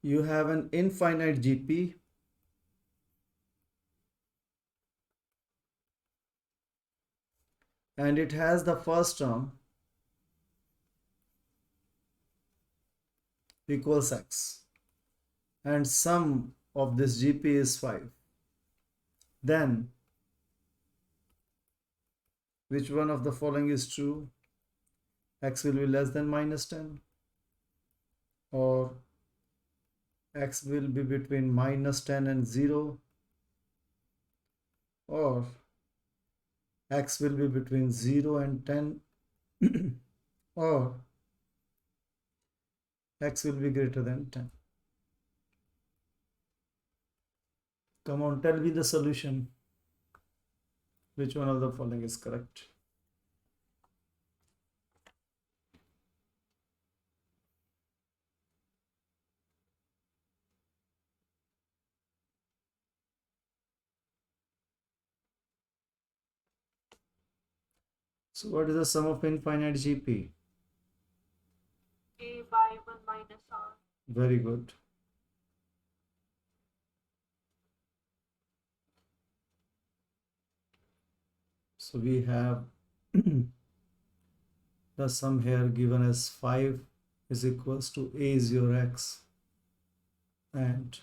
You have an infinite GP and it has the first term equals x and sum of this GP is 5. Then which one of the following is true? X will be less than minus 10, or x will be between minus 10 and 0, or x will be between 0 and 10, or x will be greater than 10. Come on, tell me the solution. Which one of the following is correct? So what is the sum of infinite GP? A by 1 minus R. Very good. So we have the sum here given as 5 is equals to A is your x and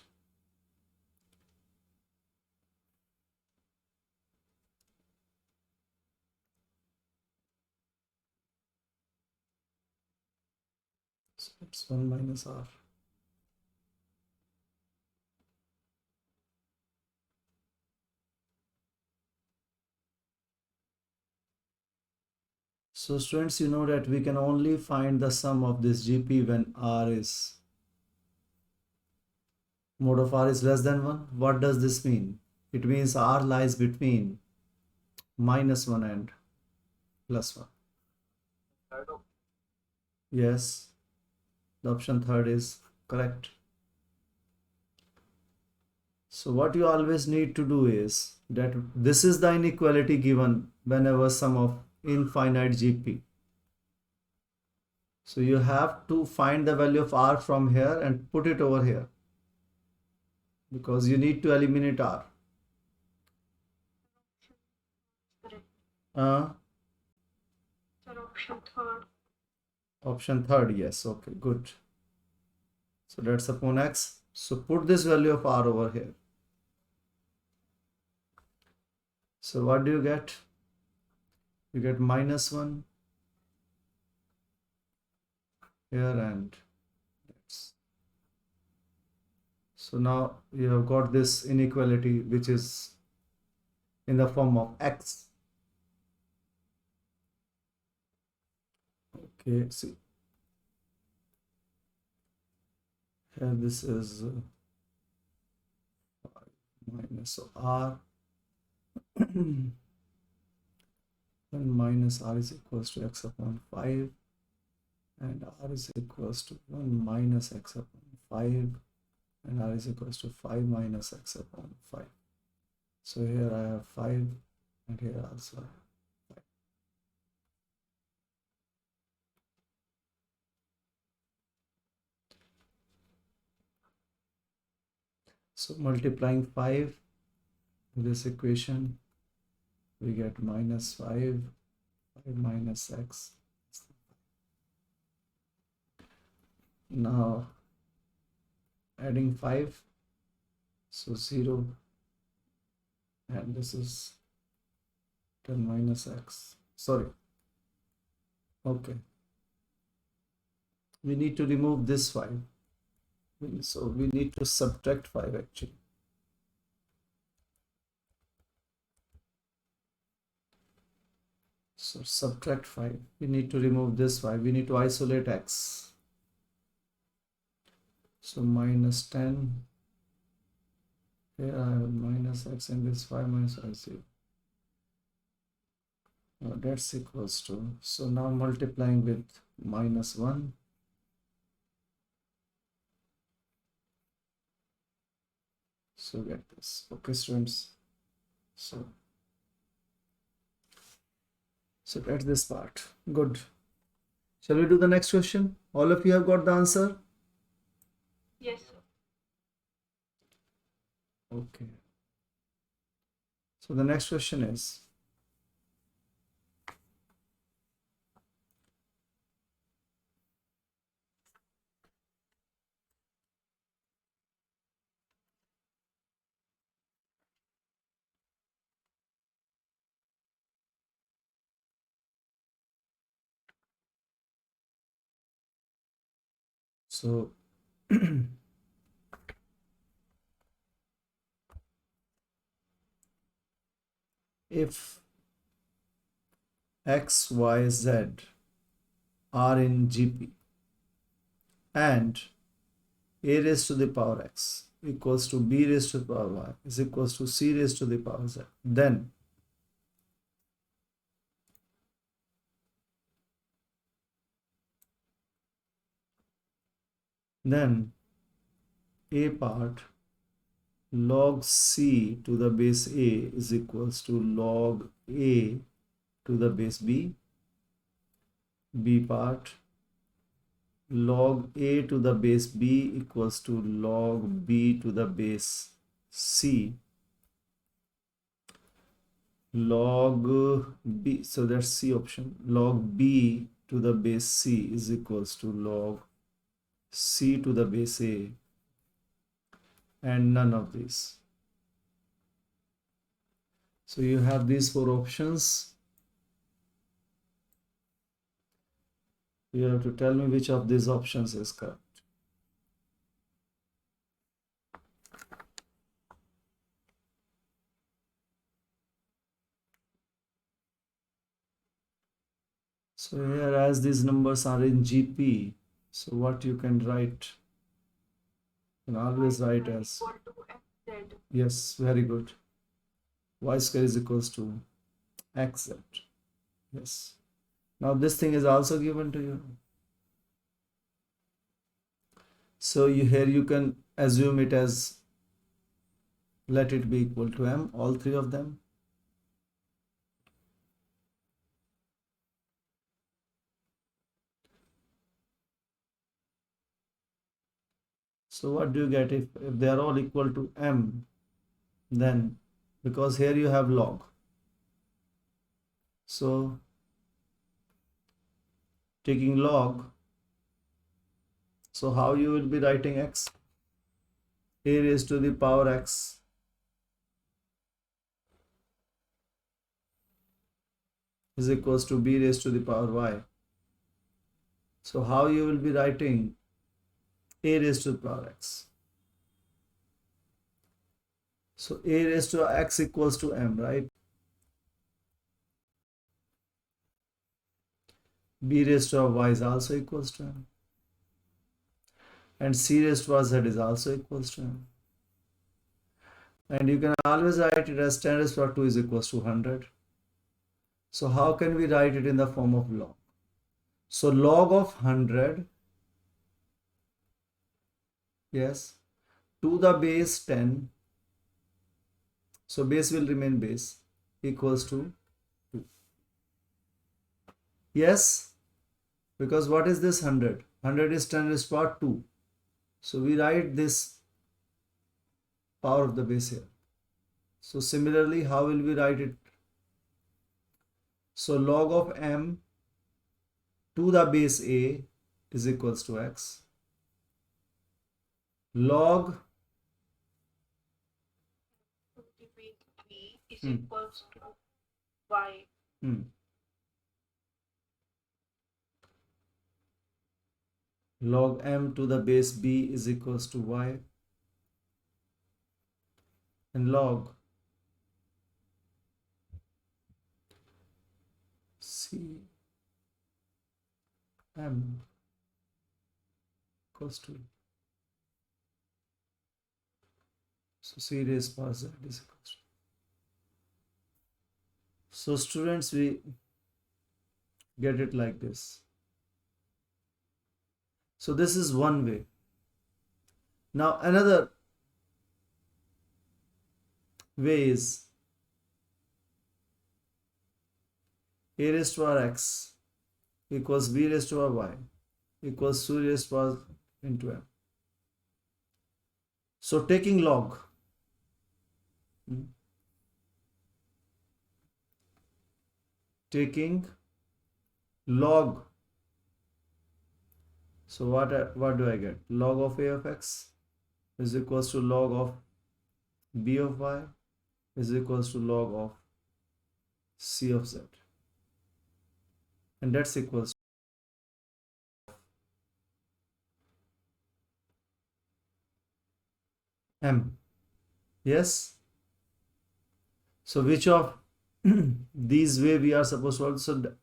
so it's 1 minus R. So students, you know that we can only find the sum of this GP when R is mod of R is less than 1. What does this mean? It means R lies between minus 1 and plus 1. Yes, the option third is correct. So what you always need to do is that this is the inequality given whenever sum of infinite GP. So you have to find the value of R from here and put it over here because you need to eliminate R. Correct. Uh, Sir, option third. Option third, yes. Okay, good. So that's upon X. So put this value of R over here. So what do you get? You get minus 1 here and that's. So now you have got this inequality which is in the form of X. Okay, see. Here this is minus so R and minus R is equals to X upon 5 and R is equals to 1 minus X upon 5 and R is equals to 5 minus X upon 5. So here I have 5 and here also I have 5. So multiplying 5 with this equation, we get minus 5 minus X. Now adding 5, so 0 and this is 10 minus X. Sorry. Okay. We need to remove this 5. So we need to subtract 5 actually. So subtract 5. We need to remove this 5. We need to isolate X. So minus 10. Here I have minus X and this 5 minus I 0. That's equals to. So now multiplying with minus 1. So get this. Okay, students. So that's this part. Good. Shall we do the next question? All of you have got the answer? Yes, sir. Okay. So the next question is, so if x, y, z are in GP and a raised to the power x equals to b raised to the power y is equals to c raised to the power z, then a part log c to the base a is equals to log a to the base b, b part log a to the base b equals to log b to the base c, log b, so that's c option, log b to the base c is equals to log c to the base a, and none of these. So you have these four options. You have to tell me which of these options is correct. So here, as these numbers are in GP, so what you can write, you can always write as, equal to xz. yes, very good. Y square is equals to xz. Yes. Now this thing is also given to you. So here you can assume it as, let it be equal to m, all three of them. So what do you get if they are all equal to m? Then, because here you have log, so taking log, so how you will be writing x? A raised to the power x is equals to b raised to the power y. So how you will be writing a raised to the power x? So a raised to x equals to m, right? B raised to y is also equals to m. And c raised to z is also equals to m. And you can always write it as 10 raised to 2 is equals to 100. So how can we write it in the form of log? So log of 100, yes, to the base 10, so base will remain base, equals to 2. Yes, because what is this 100? 100 is 10 raised to power 2. So we write this power of the base here. So similarly, how will we write it? So log of m to the base a is equals to x. Log To the base b is equals to y. Log m to the base b is equals to y, and log c m equals to, so c raised power z is equals to. So students, we get it like this. So this is one way. Now another way is a raised to x equals b raised to y equals c raised to into m. So taking log, taking log. So what do I get? Log of a of x is equals to log of b of y is equals to log of c of z, and that's equals to m. Yes. So which of these way we are supposed to also,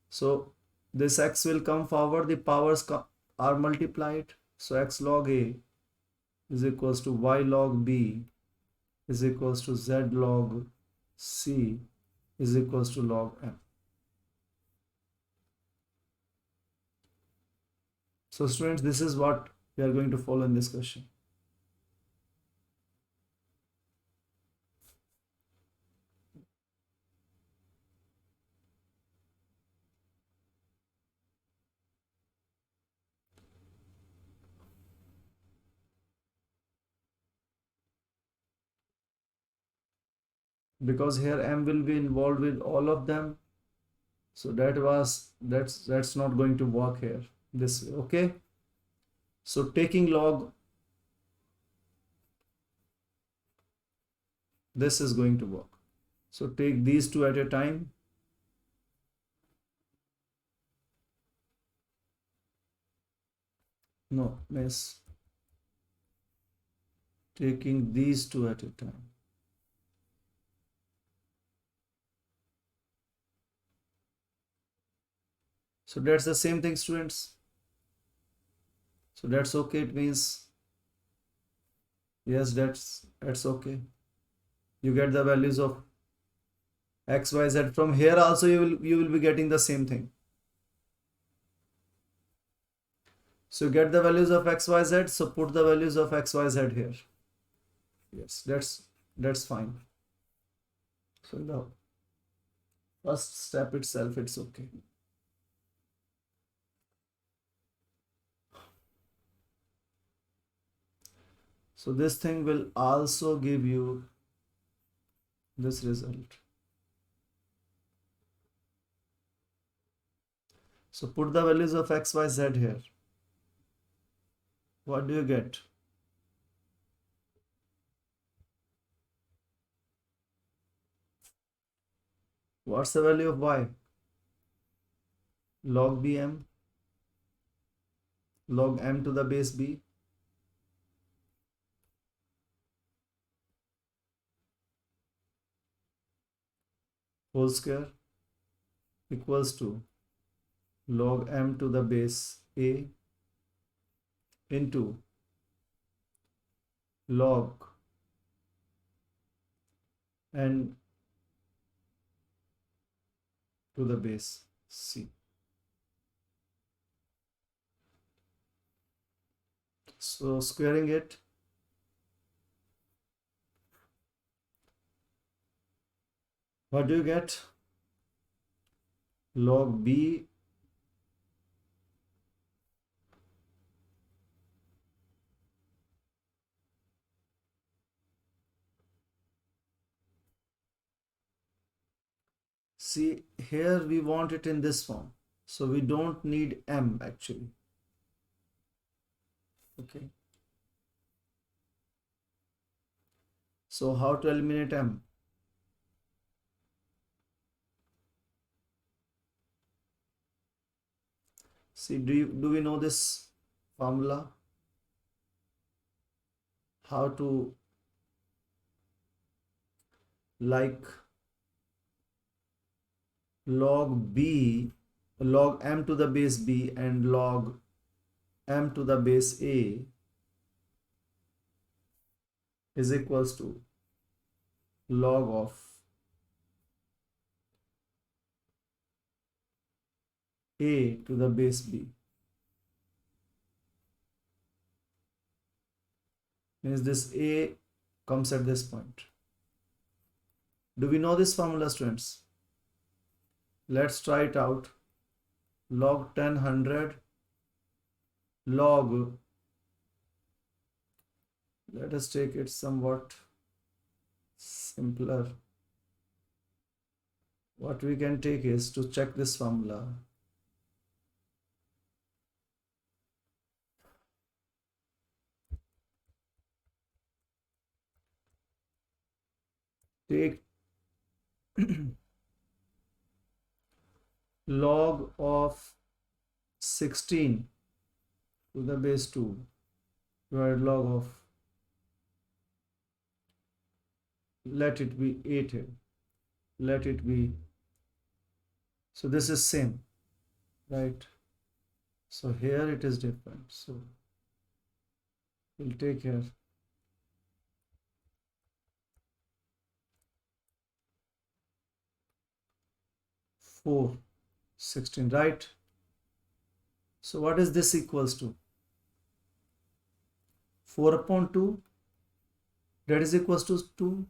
so this x will come forward, the powers are multiplied, so x log a is equals to y log b is equals to z log c is equals to log m. So students, this is what we are going to follow in this question. Because here m will be involved with all of them, so that's not going to work here this way. Okay, so taking log, this is going to work. So take these two at a time. No, miss. Taking these two at a time. So that's the same thing, students. So that's okay. It means yes, that's okay. You get the values of x, y, z. From here also you will be getting the same thing. So you get the values of x, y, z. So put the values of x, y, z here. Yes, that's fine. So the first step itself, it's okay. So this thing will also give you this result. So put the values of x, y, z here. What do you get? What's the value of y? Log bm, log m to the base b, whole square equals to log m to the base a into log n to the base c. So squaring it, what do you get? Log b see here we want it in this form, so we don't need m actually. Okay, so how to eliminate m? See, do we know this formula? How to, like, log b, log m to the base b and log m to the base a is equals to log of a to the base b. Means this a comes at this point. Do we know this formula, students? Let's try it out. Log 10 100 log, let us take it somewhat simpler. What we can take is to check this formula. Take log of 16 to the base 2 divided log of, let it be 8 here, let it be, so this is same, right? So here it is different, so we'll take here 4 16, right? So what is this equals to? 4 upon 2, that is equals to 2.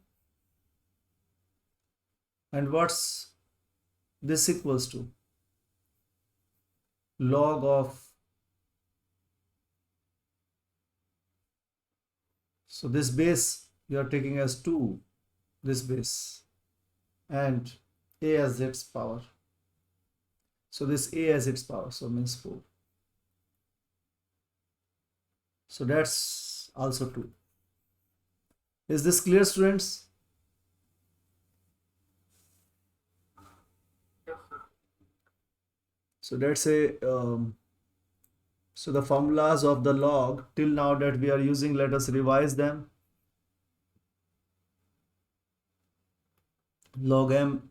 And what's this equals to? Log of, so this base you are taking as 2, this base, and a as its power. So this a as its power, so means 4. So that's also 2. Is this clear, students? So that's so the formulas of the log till now that we are using, let us revise them. Log m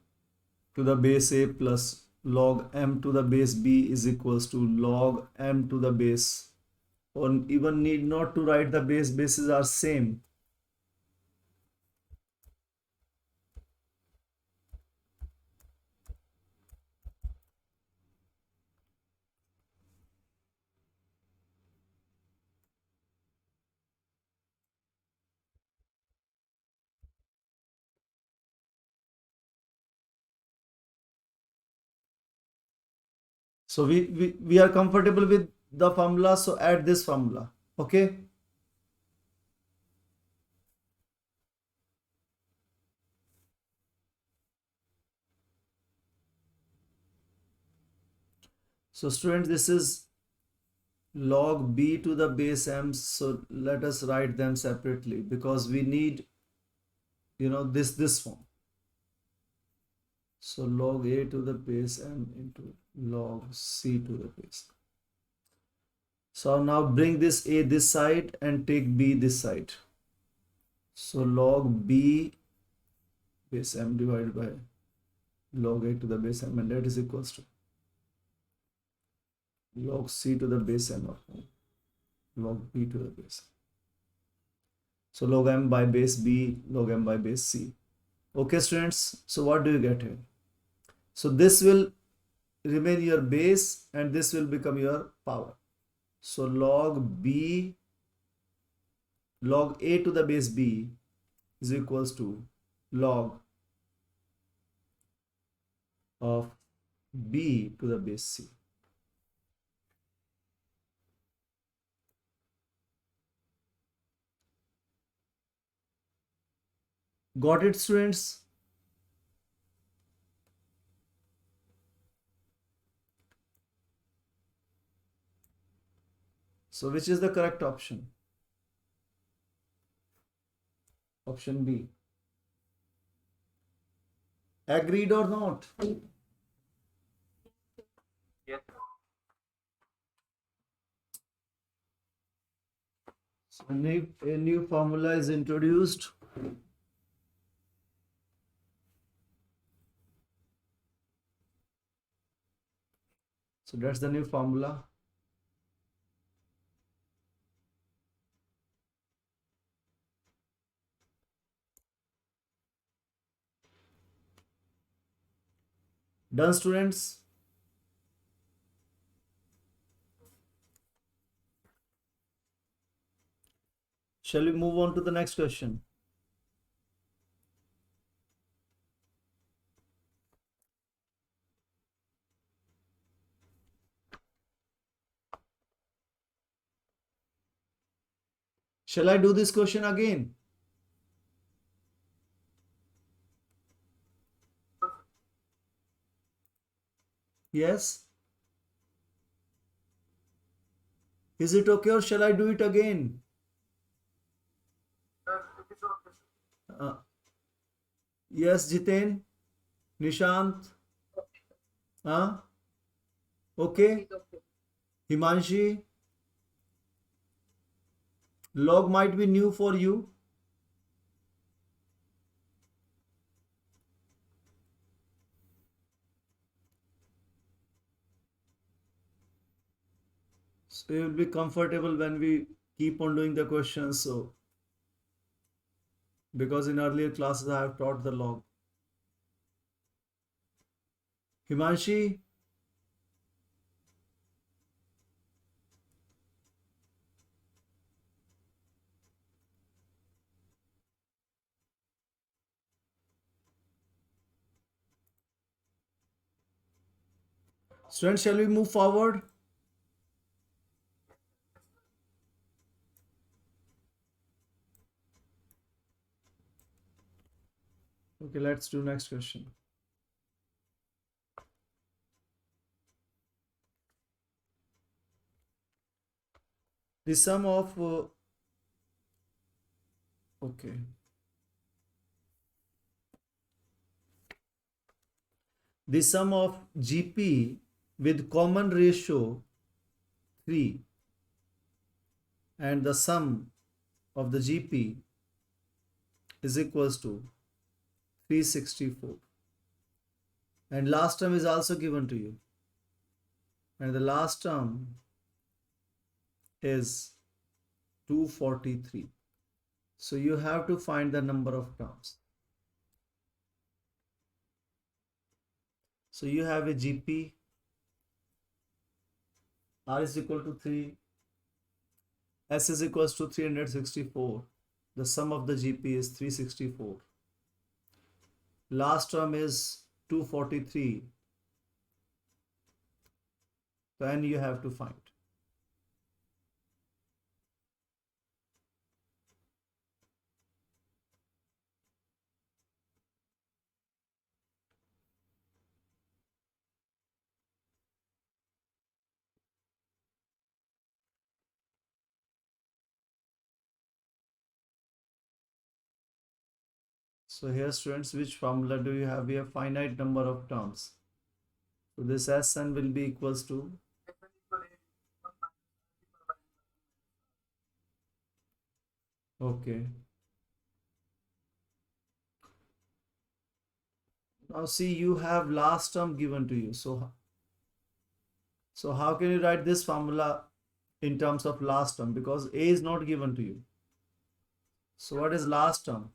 to the base a plus log m to the base b is equals to log m to the base, or even need not to write the base, bases are same. So we are comfortable with the formula, so add this formula, okay? So students, this is log b to the base m, so let us write them separately because we need, this form. So log a to the base m into log c to the base. So now bring this a this side and take b this side. So log b base m divided by log a to the base m, and that is equals to log c to the base m of log b to the base. So log m by base b, log m by base c. Okay, students. So what do you get here? So this will remain your base and this will become your power. So log b, log a to the base b is equals to log of b to the base c. Got it, students? So which is the correct option? Option B. Agreed or not? Yes. So a new formula is introduced. So that's the new formula. Done, students? Shall we move on to the next question? Shall I do this question again? Yes? Is it okay or shall I do it again? Uh, yes, Jiten? Nishant? Huh? Okay? Himanshi? Log might be new for you. So you will be comfortable when we keep on doing the questions. So, because in earlier classes I have taught the log. Himanshi? Students, shall we move forward? Okay, let's do next question. The sum of okay. The sum of GP with common ratio 3 and the sum of the GP is equals to 364. And last term is also given to you. And the last term is 243. So you have to find the number of terms. So you have a GP, R is equal to 3, S is equals to 364. The sum of the GP is 364. Last term is 243. Then you have to find. So here students, which formula do you have? We have finite number of terms. So this Sn will be equals to okay. Now see, you have last term given to you. So how can you write this formula in terms of last term? Because A is not given to you. So what is last term?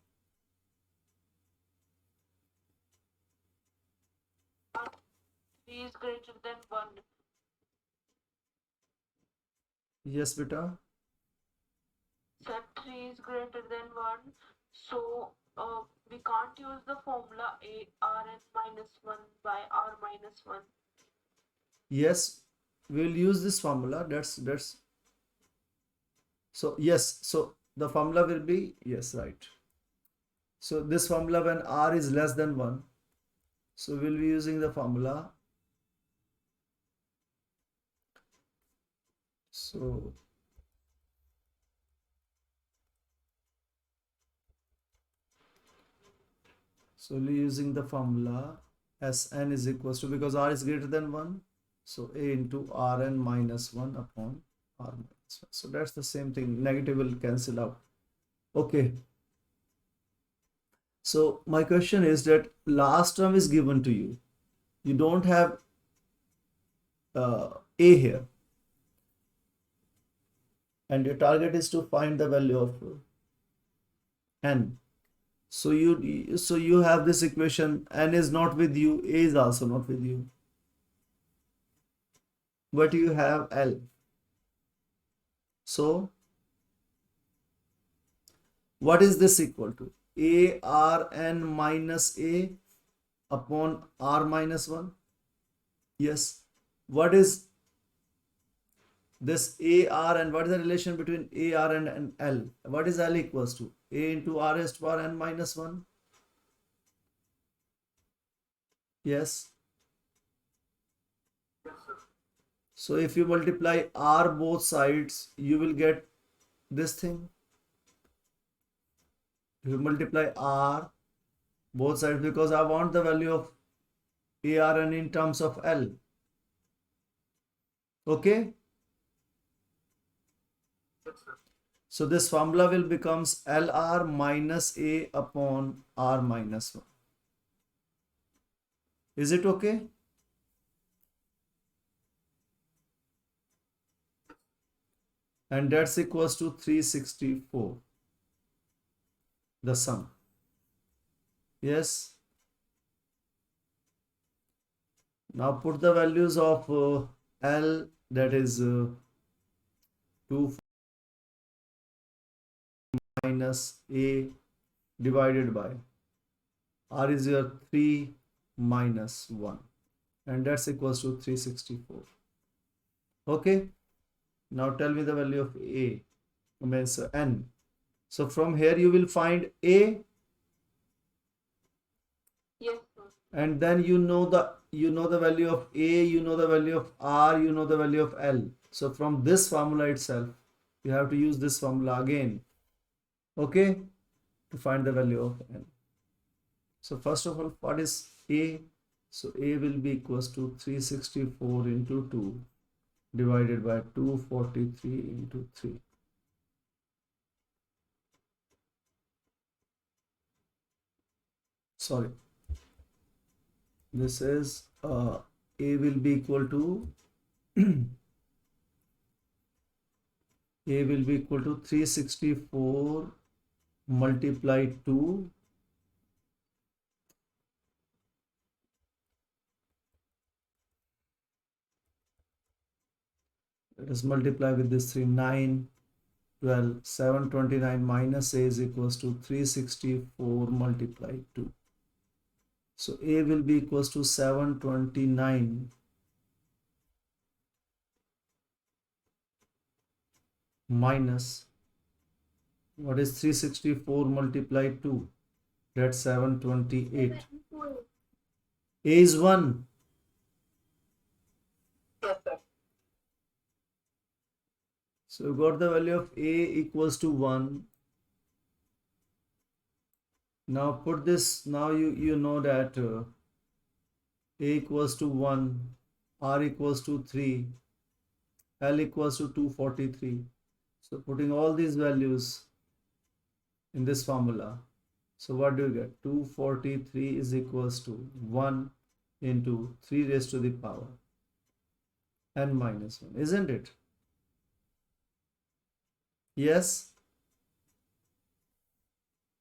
Three is greater than 1. Yes, beta. Set 3 is greater than 1. So we can't use the formula a rn minus 1 by r minus 1. Yes, we will use this formula. That's so yes. So the formula will be yes, right. So this formula when r is less than 1. So we'll be using the formula. So we'll be using the formula Sn is equals to, because r is greater than 1. So a into Rn minus 1 upon r minus 1. So that's the same thing. Negative will cancel out. Okay. So my question is that last term is given to you. You don't have a here. And your target is to find the value of n. So you have this equation, n is not with you, a is also not with you. But you have L. So what is this equal to? A R n minus a upon r minus 1. Yes. What is this a r, and what is the relation between a r and L? What is L equals to? A into r raised to power n minus 1. Yes. So if you multiply r both sides, you will get this thing. If you multiply r both sides, because I want the value of ARN in terms of L. Okay? So this formula will becomes LR minus A upon R minus 1. Is it okay? And that's equals to 364. The sum. Yes. Now put the values of L, that is 2 minus A divided by R is your 3 minus 1, and that's equals to 364. Okay. Now tell me the value of A, means N. So from here you will find A, Yes, sir. and then you know the value of A, you know the value of R, you know the value of L. So from this formula itself, you have to use this formula again, okay, to find the value of N. So first of all, what is A? So A will be equals to 364 into 2 divided by 243 into 3. Sorry, this is A will be equal to A will be equal to 364 multiplied 2 let us multiply with this 3, 9, 12, 729 minus A is equals to 364 multiplied 2. So A will be equals to 729 minus, what is 364 multiplied 2? That's 728. A is 1. Yes, sir. So you got the value of A equals to 1. Now put this, now you know that A equals to 1, R equals to 3, L equals to 243. So putting all these values in this formula. So what do you get? 243 is equals to 1 into 3 raised to the power n minus 1, isn't it? Yes.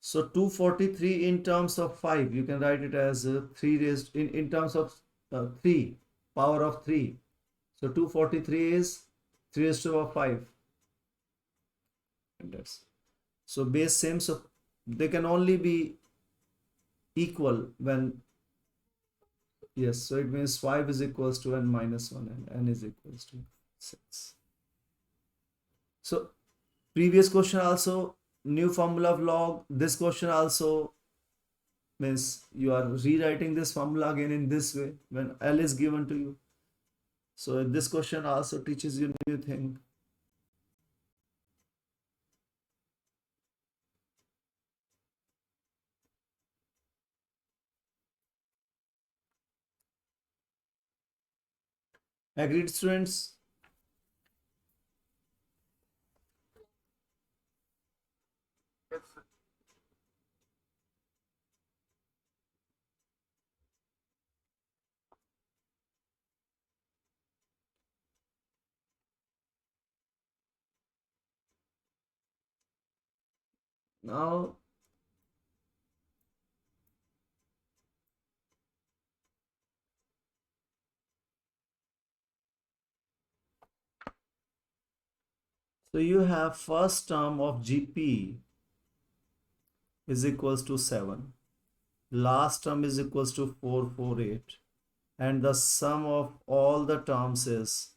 So 243 in terms of 5, you can write it as 3 raised in terms of 3, power of 3. So 243 is 3 raised to the power 5. And that's, so base same, so they can only be equal when, yes, so it means 5 is equals to n minus 1 and n is equals to 6. So previous question also new formula of log. This question also means you are rewriting this formula again in this way when L is given to you. So this question also teaches you new thing. Agreed, students? Yes, sir. Now so you have first term of GP is equals to 7. Last term is equals to 448. And the sum of all the terms is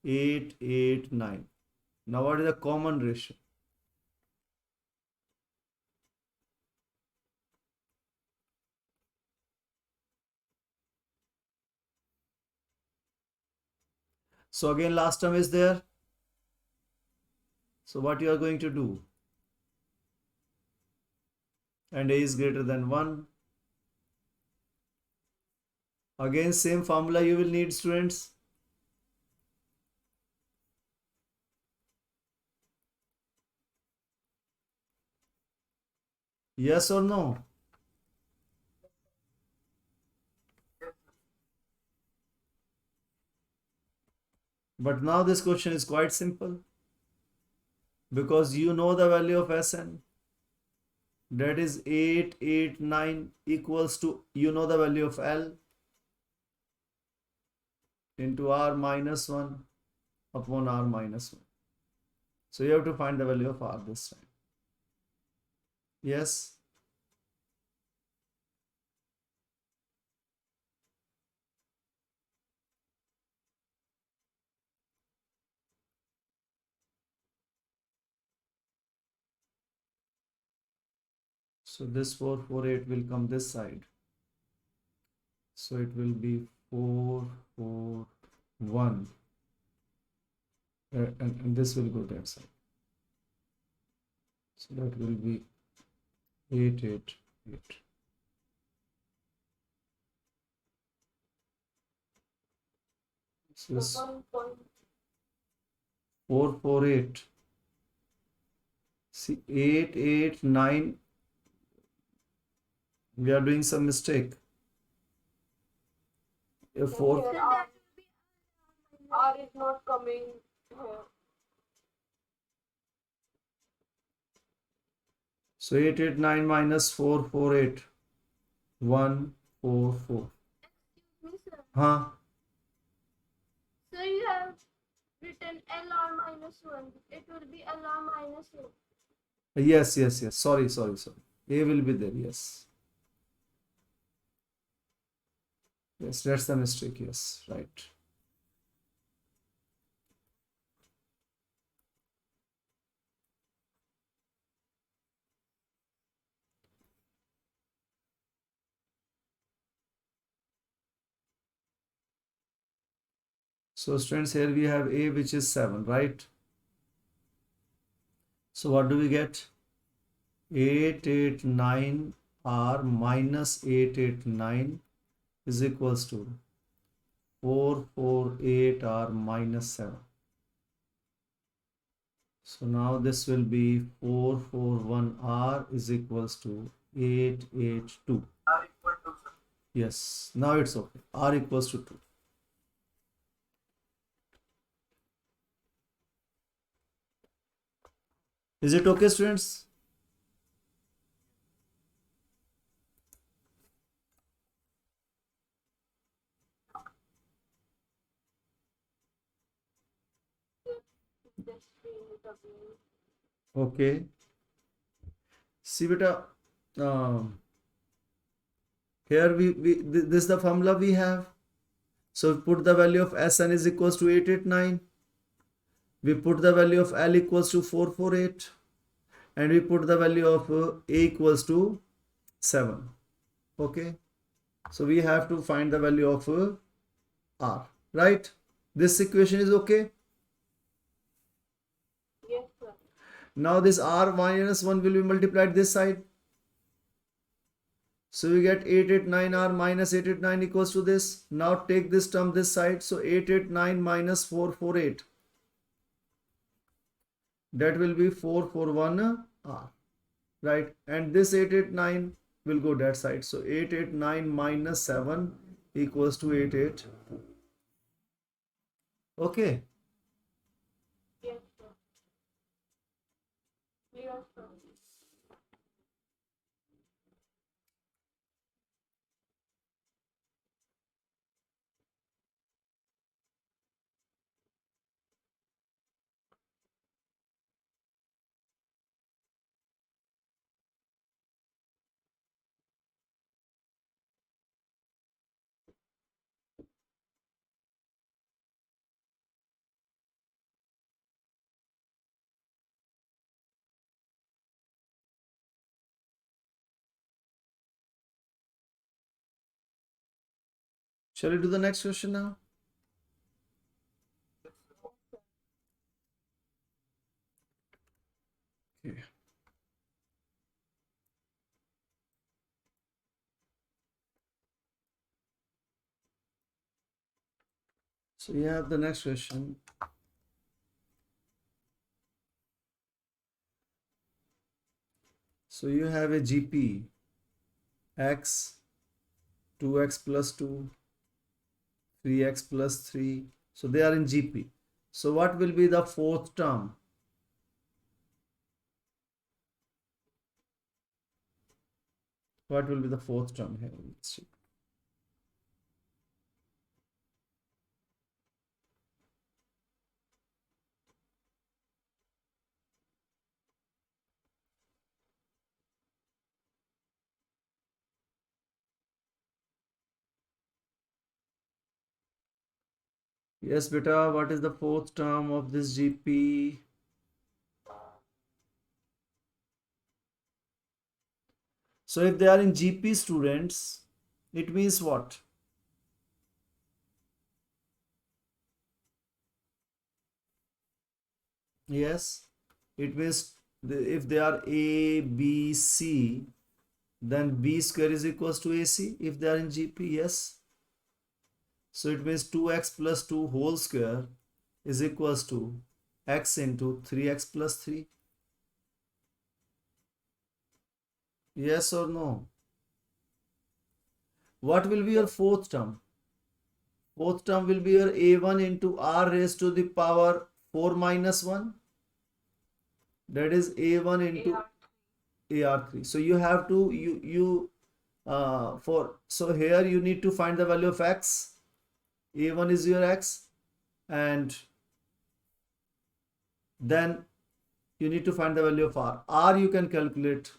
889. Now what is the common ratio? So again last term is there. So what you are going to do? And a is greater than 1. Again same formula you will need, students. Yes or no? But now this question is quite simple because you know the value of Sn. That is 889 equals to, you know the value of L into R minus 1 upon R minus 1. So you have to find the value of R this time. Yes. So this 448 will come this side. So it will be 441. And this will go that side. So that will be 888. So this 448. See, 889. We are doing some mistake. If 4. Here R is not coming here. So 889 minus 448. 144. Excuse me, sir. Huh? So you have written LR minus 1. It will be LR minus 1. Yes. Sorry. A will be there. Yes. Yes, that's the mistake. Yes, right. So students, here we have A, which is 7, right? So what do we get? 889 R minus 889 is equals to 448 R minus 7. So now this will be 441 R is equals to 882. Yes, now it's okay. R equals to 2. Is it okay, students? Just fill it again. Okay. See, beta, here this is the formula we have. So we put the value of Sn is equals to 889. We put the value of L equals to 448. And we put the value of A equals to 7. Okay. So we have to find the value of R. Right? This equation is okay. Yes, sir. Now this R minus 1 will be multiplied this side. So we get 889R minus 889 equals to this. Now take this term this side. So 889 minus 448. That will be 441R. Right? And this 889 will go that side. So 889 minus 7 equals to 882. Okay. Yes, sir. Yes, sir. Shall we do the next question now? Okay. So you have the next question. So you have a GP x, 2x plus 2, 3x plus 3. So they are in GP. So what will be the fourth term? What will be the fourth term here? Let's see. Yes, beta, what is the fourth term of this GP? So if they are in GP students, it means what? Yes, it means if they are A, B, C, then B square is equals to AC if they are in GP, yes. So it means 2x plus 2 whole square is equals to x into 3x plus 3. Yes or no? What will be your fourth term? Fourth term will be your A1 into R raised to the power 4 minus 1. That is A1 into AR3. So you have to so here you need to find the value of x. A1 is your x, and then you need to find the value of R. R you can calculate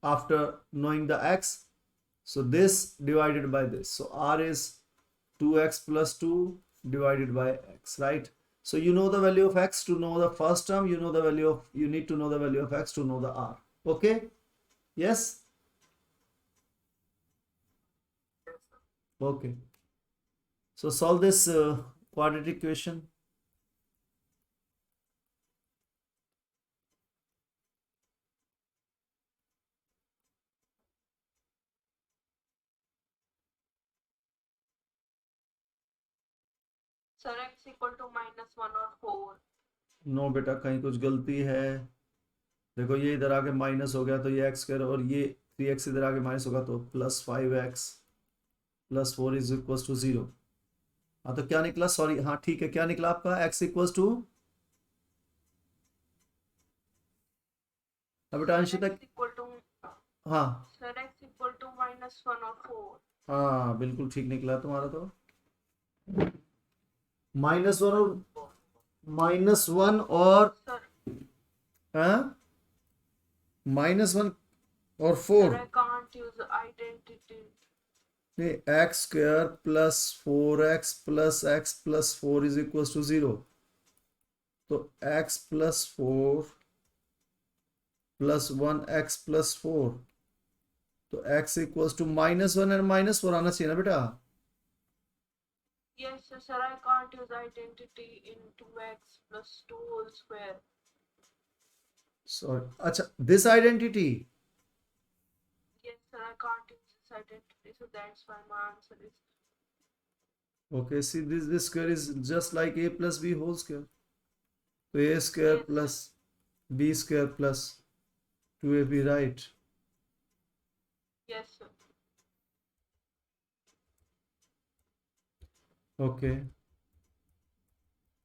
after knowing the x. So this divided by this. So R is 2x plus 2 divided by x, right? So you know the value of x to know the first term, you need to know the value of x to know the R. Okay? Yes? Okay. So solve this quadratic equation. Sir, x equal to -1 or 4. No बेटा, कहीं कुछ गलती है. देखो ये इधर आके minus हो गया तो ये एक्स स्क्वायर, और ये 3x इधर आके माइनस होगा तो +5x plus 4 is equal to 0. हाँ तो क्या निकला, सॉरी, हाँ ठीक है, क्या निकला आपका x इक्वल टू, अब बेटा अंशिता, x equal to हाँ sir x equal to -1 or 4. हाँ बिल्कुल ठीक निकला तुम्हारा. तो -1 और -1 और Sir, हाँ -1 और sir, 4. I can't use identity. नहीं, x square plus 4x plus x plus 4 is equal to 0. तो x plus 4 plus 1x plus 4, तो x इक्वल्स टू -1 एंड -4 आना चाहिए ना बेटा. Yes, sir, I can't use identity in 2x plus 2 whole square. Sorry, अच्छा, this identity. Yes, sir, I can't use this identity, so that's why my answer is okay, see this square is just like a plus b whole square. तो a square Yes, plus b square plus 2ab, right. yes, sir. Okay.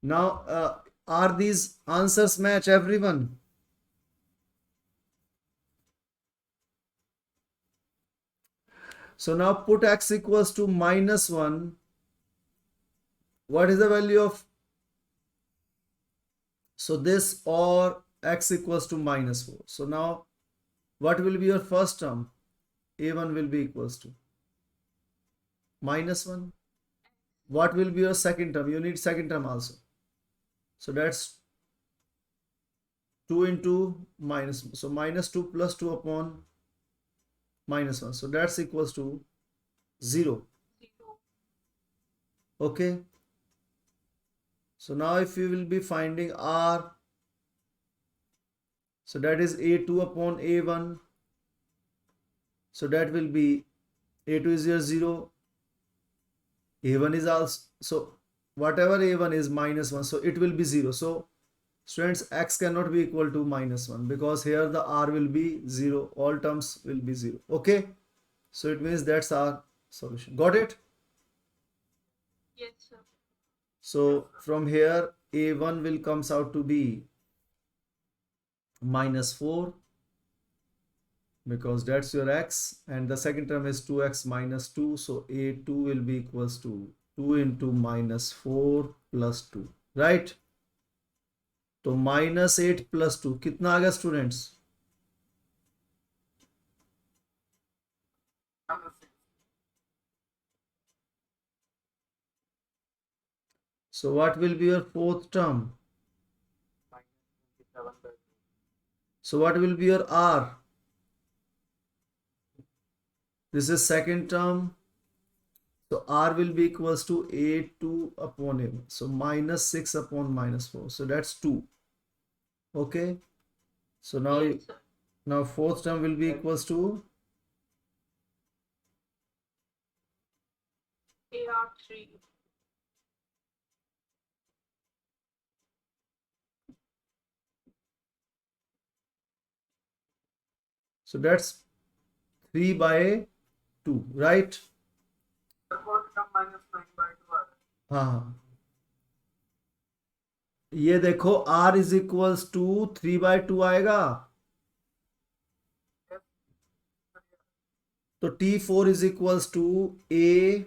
Now, are these answers match everyone? So now put x equals to -1. What is the value of, so this, or x equals to -4. So now what will be your first term? A1 will be equals to -1. What will be your second term? You need second term also. So that's 2 into minus. So -2 plus 2 upon -1. So that's equals to 0. 0. Okay. So now if you will be finding R, So that is A2 upon A1. So that will be A2 is your 0. A1 is also, so whatever A1 is minus 1, so it will be 0. So students, x cannot be equal to minus 1 because here the r will be 0. All terms will be 0. Okay. So it means that's our solution. Got it? Yes, sir. So from here A1 will comes out to be minus 4 because that's your x, and the second term is 2x minus 2. So A2 will be equals to 2 into minus 4 plus 2, right? तो minus 8 plus 2 कितना आ गया students? So what will be your fourth term? So what will be your r? This is second term. So r will be equals to A2 upon A1. So minus 6 upon minus 4. So that's 2. Okay. So now, Yes, sir. now fourth term will be equals to AR3. so that's 3 by 2, right? हाँ, ये देखो r is equals to 3 by 2 आएगा, तो T4 is equals to A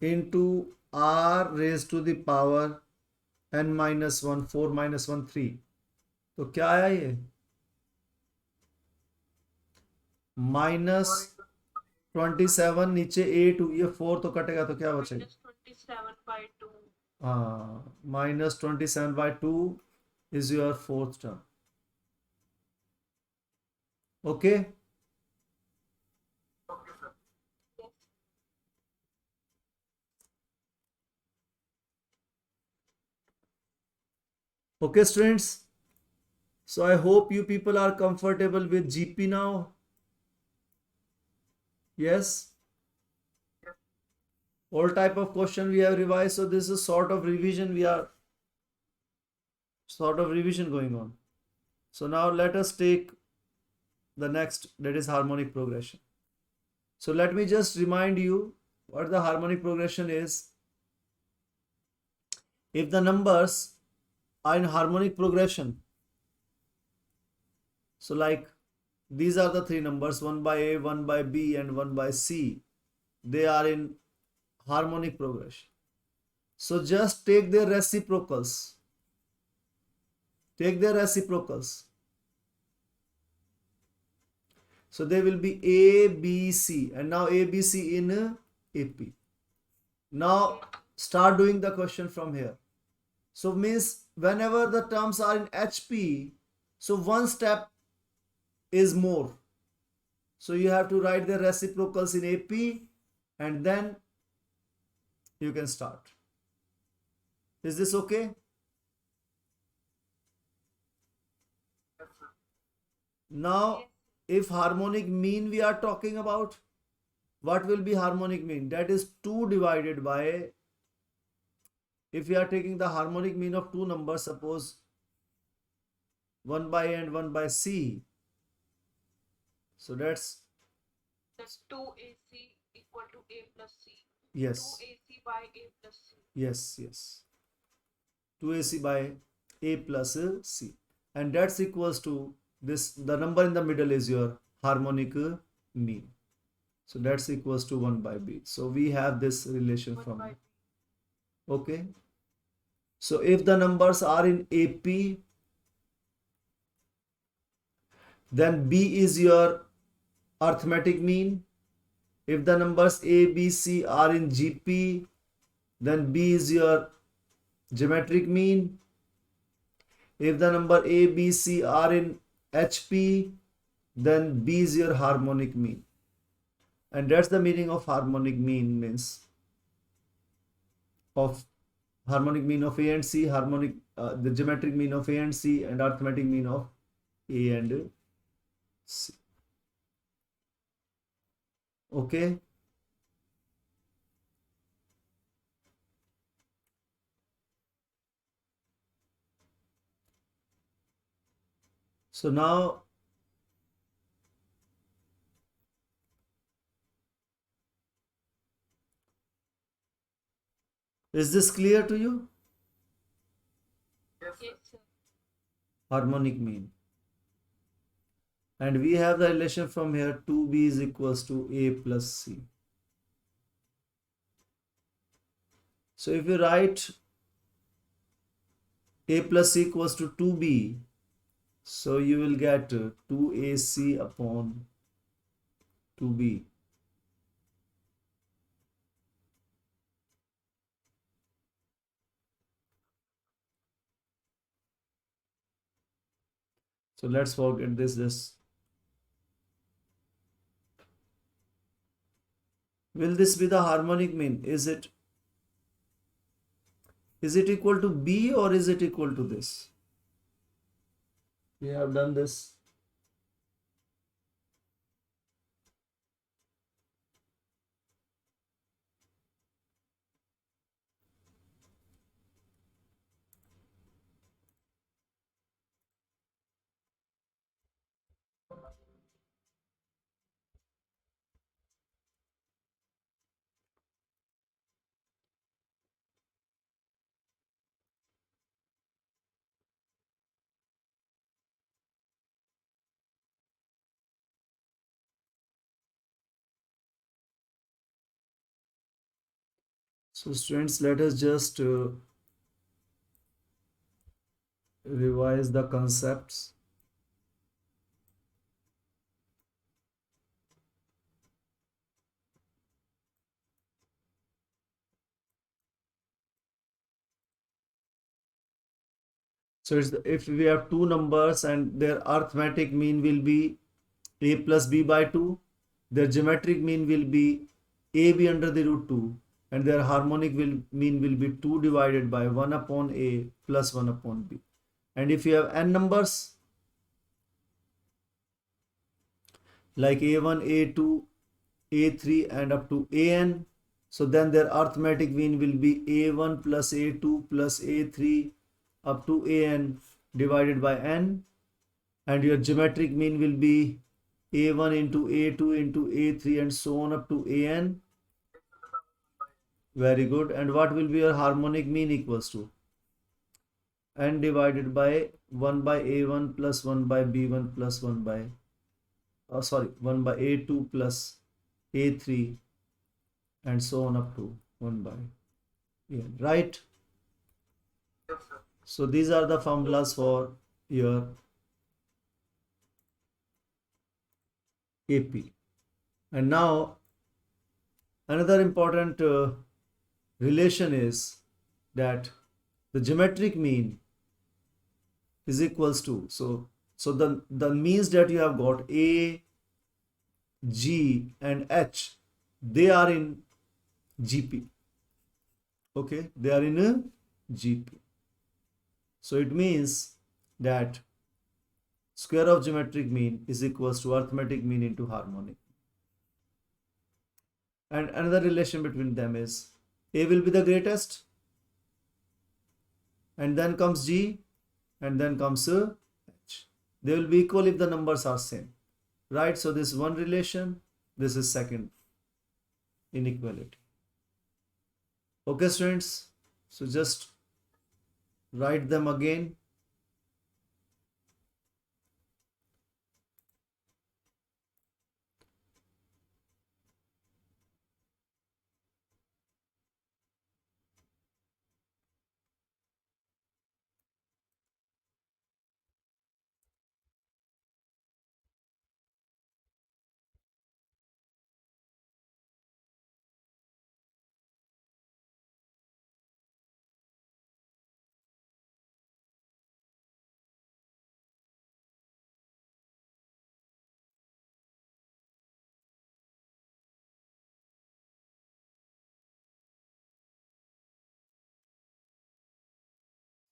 into r raised to the power n minus 1, 4 minus 1, 3. तो क्या आया ये? -27 नीचे A2, ये 4 तो कटेगा तो क्या बचेगा? -27/2. हाँ, -27/2 is your fourth term. Okay. Yes. Okay, students. So I hope you people are comfortable with GP now. Yes. All type of question we have revised. So this is sort of revision. We are sort of revision going on. So now let us take the next, that is harmonic progression. So let me just remind you what the harmonic progression is. If the numbers are in harmonic progression, so like these are the three numbers, 1 by A, 1 by B, and 1 by C. They are in harmonic progression. So just take their reciprocals. Take their reciprocals. So they will be A, B, C, and now A, B, C in AP. Now start doing the question from here. So means whenever the terms are in HP, so one step is more. So you have to write the reciprocals in AP and then you can start. Is this okay? Now, if harmonic mean we are talking about, what will be harmonic mean? That is 2 divided by, if we are taking the harmonic mean of two numbers, suppose 1 by A and 1 by C. So that's 2AC equal to A plus C. yes. 2AC by A plus C. Yes, yes. 2AC by A plus C. And that's equals to this, the number in the middle is your harmonic mean. So that's equals to 1 by B. So we have this relation 1 from, by B. okay. So if the numbers are in AP, then B is your arithmetic mean. If the numbers A, B, C are in GP, then B is your geometric mean. If the number A, B, C are in HP, then B is your harmonic mean. And that's the meaning of harmonic mean, means of harmonic mean of A and C, harmonic the geometric mean of A and C, and arithmetic mean of A and C. Okay. So now is this clear to you? Yes, sir. Harmonic mean. And we have the relation from here 2b is equals to A plus C. So if you write A plus C equals to 2b, so you will get 2AC upon 2b. So let's forget this. Will this be the harmonic mean? Is it equal to B or is it equal to this? We have done this. So students, let us just revise the concepts. So if we have two numbers and their arithmetic mean will be A plus B by 2, their geometric mean will be AB under the root 2, and their harmonic mean will be 2 divided by 1 upon A plus 1 upon B. And if you have n numbers like A1, A2, A3 and up to AN, so then their arithmetic mean will be A1 plus A2 plus A3 up to AN divided by n, and your geometric mean will be A1 into A2 into A3 and so on up to AN. Very good. And what will be your harmonic mean equals to? N divided by 1 by A1 plus 1 by B1 plus 1 by 1 by A2 plus A3 and so on up to 1 by AN. Right? So these are the formulas for your AP. And now another important relation is that the geometric mean is equals to, so the means that you have got A, G and H, they are in GP. Okay, they are in a GP. So it means that square of geometric mean is equals to arithmetic mean into harmonic. And another relation between them is A will be the greatest, and then comes G, and then comes H. They will be equal if the numbers are same. Right? So this one relation, this is second inequality. Okay, students. So just write them again.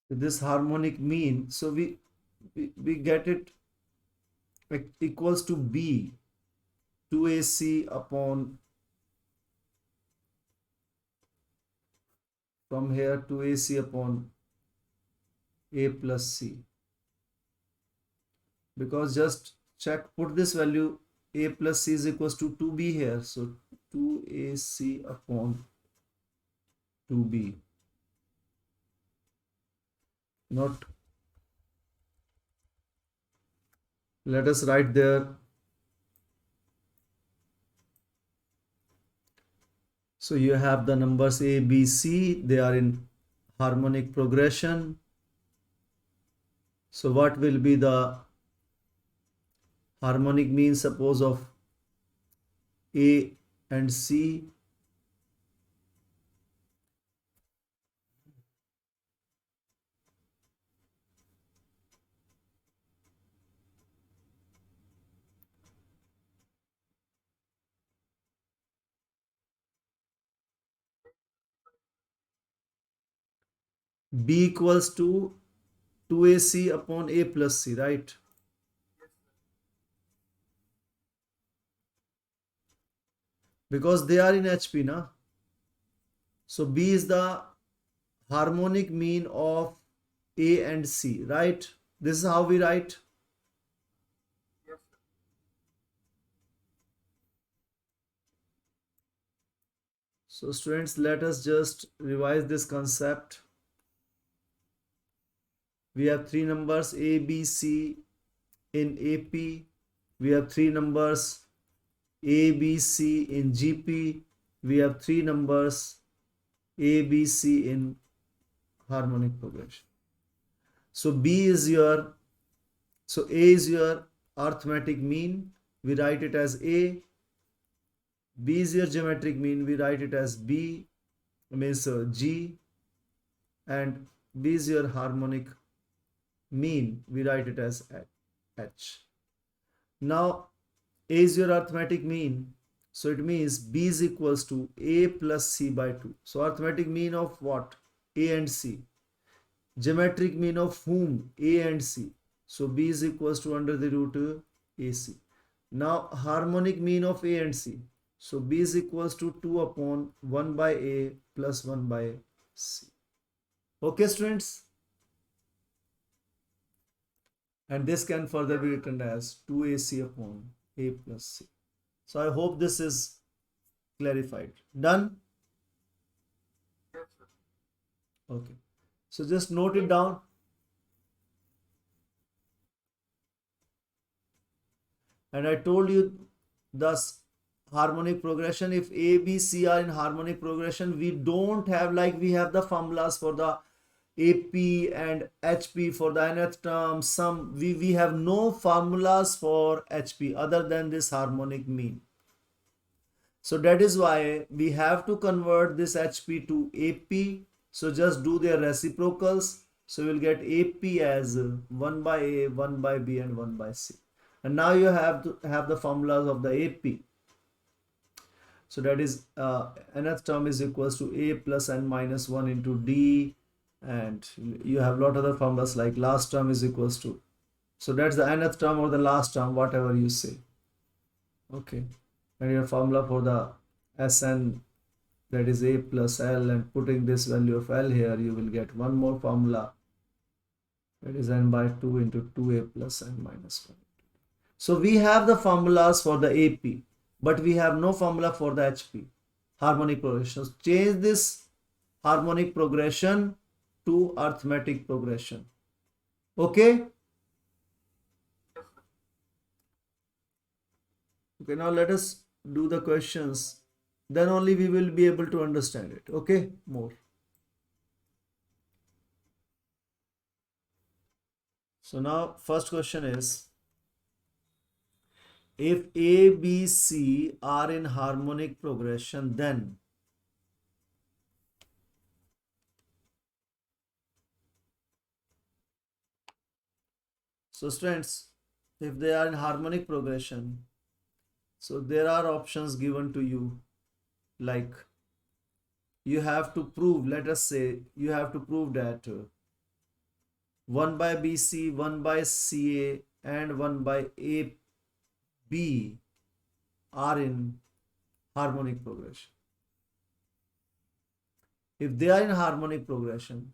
This harmonic mean, so we get it equals to B, 2AC upon, from here 2AC upon A plus C. Because just check, put this value A plus C is equals to 2B here. So 2AC upon 2B. Not, let us write there. So you have the numbers A, B, C, they are in harmonic progression. So what will be the harmonic mean, suppose, of A and C? B equals to 2AC upon A plus C, right? Because they are in HP, na? So B is the harmonic mean of A and C, right? This is how we write. So students, let us just revise this concept. We have three numbers A, B, C in AP. We have three numbers A, B, C in GP. We have three numbers A, B, C in harmonic progression. So A is your arithmetic mean. We write it as A. B is your geometric mean. We write it as B, means G. And B is your harmonic mean. We write it as H. Now A is your arithmetic mean. So it means B is equals to A plus C by 2. So arithmetic mean of what? A and C. Geometric mean of whom? A and C. So B is equals to under the root AC. Now harmonic mean of A and C. So B is equals to 2 upon 1 by A plus 1 by C. Okay, students? And this can further be written as 2AC upon A plus C. So I hope this is clarified. Done? Okay. So just note it down. And I told you thus harmonic progression, if A, B, C are in harmonic progression, we don't have, like we have the formulas for the AP and HP for the nth term, we have no formulas for HP other than this harmonic mean. So that is why we have to convert this HP to AP. So just do their reciprocals. So you will get AP as 1 by A, 1 by B and 1 by C. And now you have to have the formulas of the AP. So that is nth term is equals to A plus n minus 1 into D. And you have a lot of other formulas like last term is equals to. So that's the nth term or the last term, whatever you say. Okay. And your formula for the Sn, that is A plus L, and putting this value of L here, you will get one more formula, that is n by 2 into 2A plus n minus 1. So we have the formulas for the AP, but we have no formula for the HP, harmonic progression. So change this harmonic progression to arithmetic progression. Okay? Okay, now let us do the questions. Then only we will be able to understand it. Okay? More. So now first question is, if A, B, C are in harmonic progression, then so students, if they are in harmonic progression, so there are options given to you, like you have to prove, let us say you have to prove that 1 by BC, 1 by CA and 1 by AB are in harmonic progression. If they are in harmonic progression,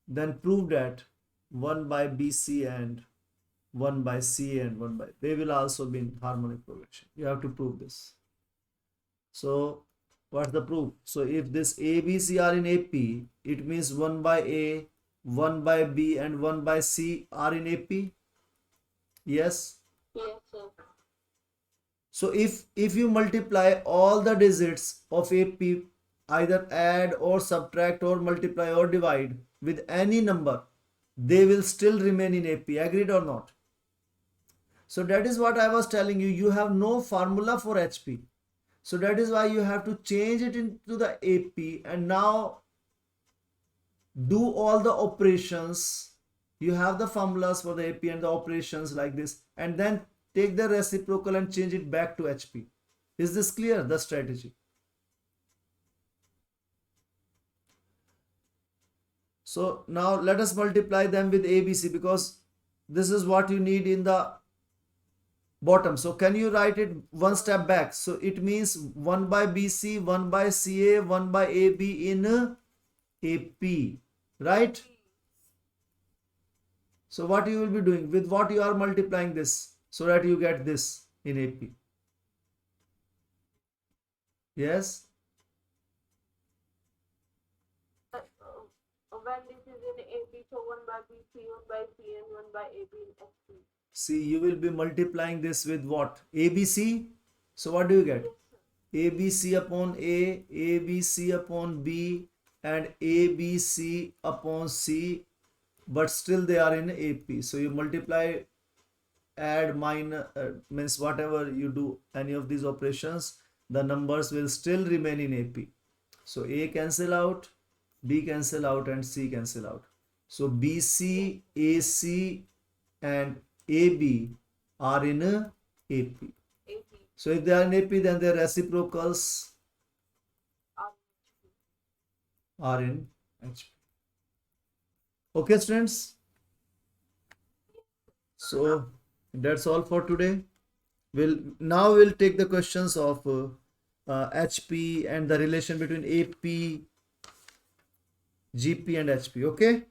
then prove that 1 by BC and 1 by CA and 1 by, they will also be in harmonic progression. You have to prove this. So what's the proof? So if this ABC are in AP, it means 1 by A, 1 by B and 1 by C are in AP. Yes. Yes, sir. So if you multiply all the digits of AP, either add or subtract or multiply or divide with any number, they will still remain in AP. Agreed or not? So that is what I was telling you. You have no formula for HP. So that is why you have to change it into the AP and now do all the operations. You have the formulas for the AP and the operations like this, and then take the reciprocal and change it back to HP. Is this clear? The strategy. So now let us multiply them with ABC, because this is what you need in the bottom. So can you write it one step back? So it means 1 by BC, 1 by CA, 1 by AB in AP, right? So what you will be doing, with what you are multiplying this, so that you get this in AP. Yes. When this is in AB, so 1 by BC, 1 by C, and 1 by AB in SP. See, you will be multiplying this with what? ABC. So what do you get? ABC upon A, ABC upon B, and ABC upon C, but still they are in AP. So you multiply, add, minus, means whatever you do, any of these operations, the numbers will still remain in AP. So A cancel out, B cancel out, and C cancel out. So BC, AC, and AB are in AP. AP So if they are in AP, then their reciprocals are are in HP. Okay, students. So that's all for today. We'll take the questions of HP and the relation between AP, GP, and HP. Okay.